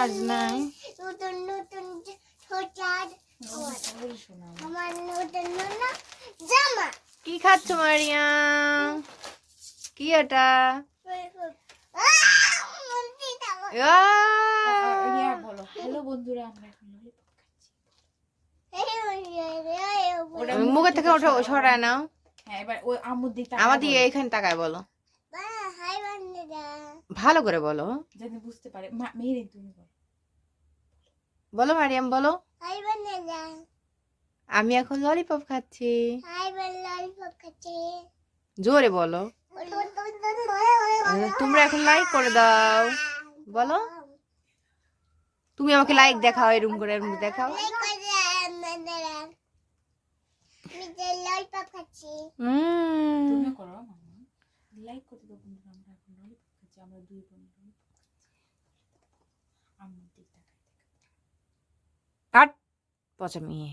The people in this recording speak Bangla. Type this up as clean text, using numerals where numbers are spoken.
চার্জ নাই। নতুন নতুন চার্জ আমার নতুন নতুন জামা। কি খাচ্ছ মারিয়াম? কি এটা? বলো হ্যালো বন্ধুরা, আমরা এখন মুখের থেকে ওঠো, সরায় নাও। হ্যাঁ এবার ওই আম্মুর দিকটা আমার দিকে এইখানে তাকায় বলো, হাই বন্ধুরা। ভালো করে বলো, যাতে বুঝতে পারে। মেহেরিন তুমি বলো। বলো মারিয়াম বলো। হাই বন্ধুরা। আমি এখন ললিপপ খাচ্ছি। হাই ললিপপ খাচ্ছি। জোরে বলো। তোমরা এখন লাইক করে দাও, বলো। তুমি আমাকে লাইক দেখাও, এরকম করে এরকম দেখাও। ললিপপ খাচ্ছি। তুমি করো মামা, লাইক করতে দাও বন্ধুরা। আমরা এখন ললিপপ খাচ্ছি, আমরা দুই বোন ললিপপ খাচ্ছি। আম্মুর দিকটা কাট পচা মেয়ে।